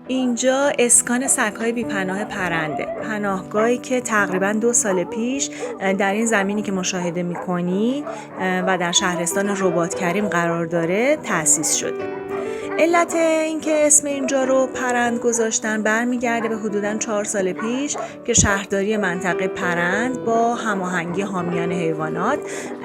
اینجا اسکان سگ‌های بی‌پناه پرنده، پناهگاهی که تقریباً 2 سال پیش در این زمینی که مشاهده می‌کنی و در شهرستان رباط کریم قرار داره تأسیس شده. علت اینکه اسم اینجا رو پرند گذاشتن برمیگرده به حدوداً 4 سال پیش که شهرداری منطقه پرند با هماهنگی حامیان حیوانات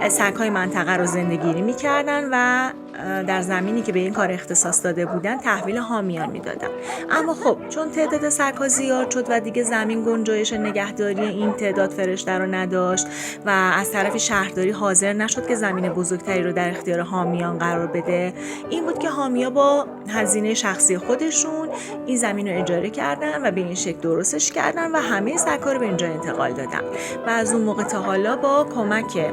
سگ‌های منطقه رو زنده‌گیری می‌کردن و در زمینی که به این کار اختصاص داده بودن تحویل حامیان میدادن. اما خب چون تعداد سگ‌ها زیاد شد و دیگه زمین گنجایش نگهداری این تعداد فرشته رو نداشت و از طرف شهرداری حاضر نشد که زمین بزرگتری رو در اختیار حامیان قرار بده، این بود که حامیا با هزینه شخصی خودشون این زمین رو اجاره کردن و به این شکل درستش کردن و همه سگ‌ها رو به اینجا انتقال دادن و از اون موقع تا حالا با کمک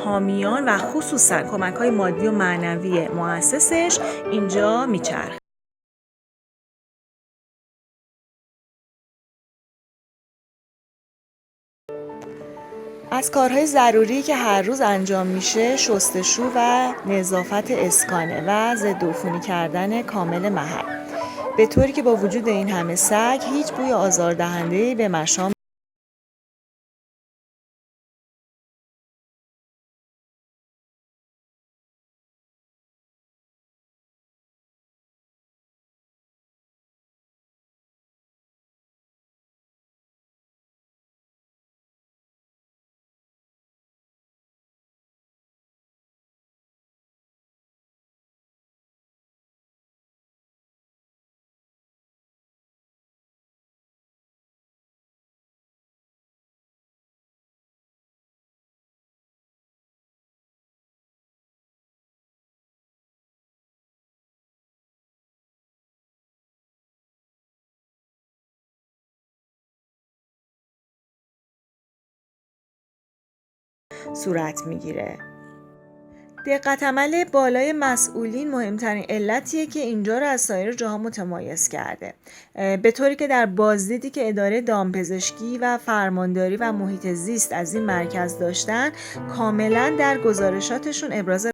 حامیان و خصوصا کمک‌های مادی و معنوی مؤسسش اینجا میچرخه. از کارهای ضروری که هر روز انجام میشه شستشو و نظافت اسکانه و ضدعفونی کردن کامل محل، به طوری که با وجود این همه سگ هیچ بوی آزاردهنده‌ای به مشام صورت میگیره. دقت عمل بالای مسئولین مهمترین علتیه که اینجا رو از سایر جاها متمایز کرده، به طوری که در بازدیدی که اداره دامپزشکی و فرمانداری و محیط زیست از این مرکز داشتن کاملا در گزارشاتشون ابراز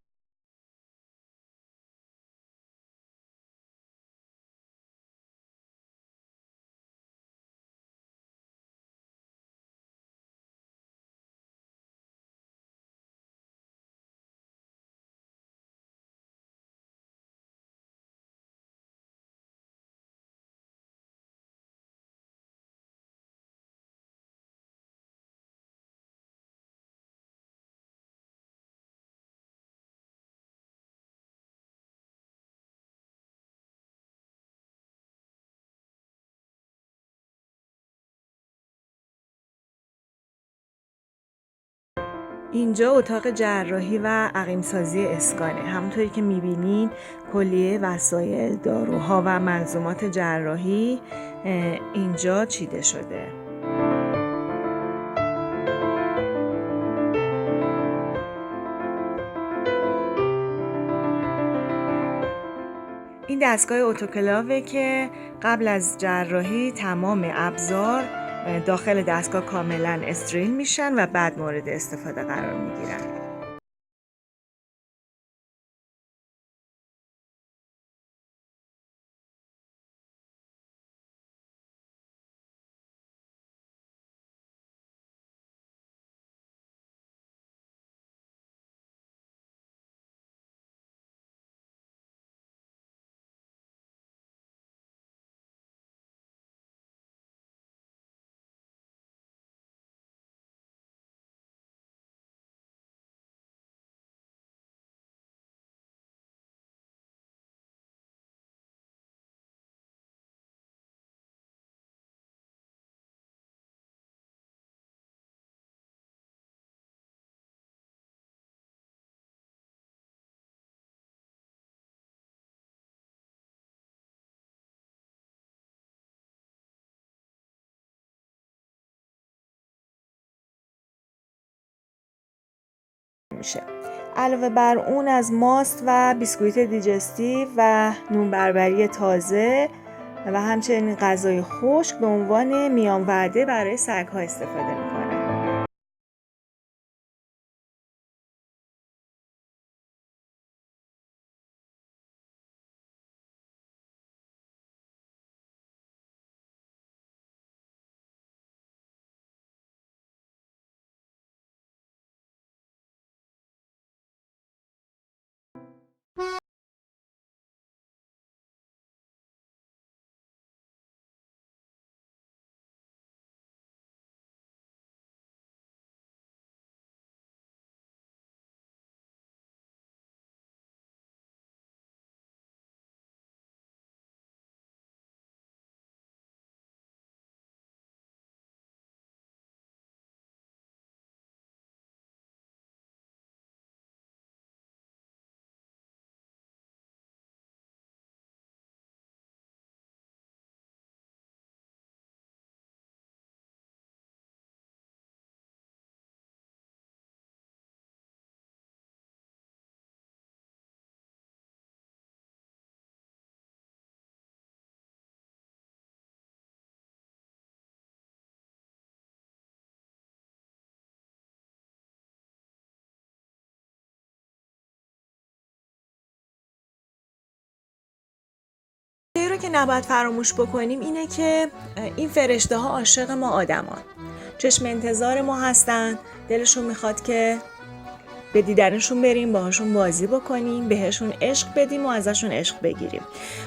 اینجا اتاق جراحی و عقیم‌سازی اسکانه. همونطوری که میبینین کلیه وسایل، داروها و ملزومات جراحی اینجا چیده شده. این دستگاه اتوکلاوه که قبل از جراحی تمام ابزار داخل دستگاه کاملا استریل میشن و بعد مورد استفاده قرار میگیرن. میشه. علاوه بر اون از ماست و بیسکویت دیجستیو و نون بربری تازه و همچنین غذای خشک به عنوان میان وعده برای سگ‌ها استفاده میکنن. رو که نباید فراموش بکنیم اینه که این فرشته ها عاشق ما آدمان، چشم انتظار ما هستن، دلشون میخواد که به دیدنشون بریم، باهاشون بازی بکنیم، بهشون عشق بدیم و ازشون عشق بگیریم.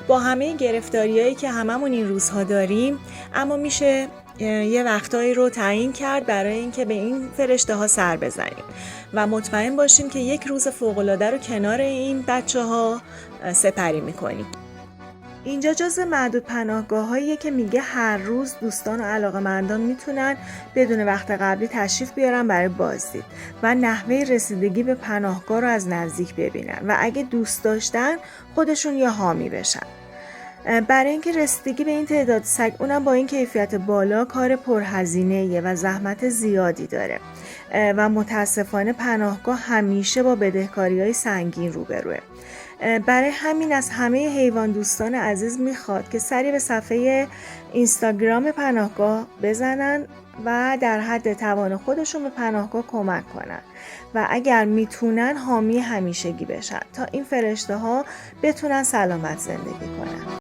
با همه گرفتاریایی که هممون این روزها داریم، اما میشه یه وقتایی رو تعیین کرد برای اینکه به این فرشته ها سر بزنیم و مطمئن باشیم که یک روز فوق‌العاده رو کنار این بچه‌ها سپری میکنیم. اینجا جزو معدود پناهگاه‌هاییه که میگه هر روز دوستان و علاقه‌مندان میتونن بدون وقت قبلی تشریف بیارن برای بازدید و نحوه رسیدگی به پناهگاه رو از نزدیک ببینن و اگه دوست داشتن خودشون یا حامی بشن. برای اینکه رسیدگی به این تعداد سگ، اونم با این کیفیت بالا، کار پرهزینه‌ایه و زحمت زیادی داره و متاسفانه پناهگاه همیشه با بدهکاری‌های سنگین روبروه. برای همین از همه حیوان دوستان عزیز میخواد که سری به صفحه اینستاگرام پناهگاه بزنن و در حد توان خودشون به پناهگاه کمک کنن و اگر میتونن حامی همیشگی بشن تا این فرشته ها بتونن سلامت زندگی کنن.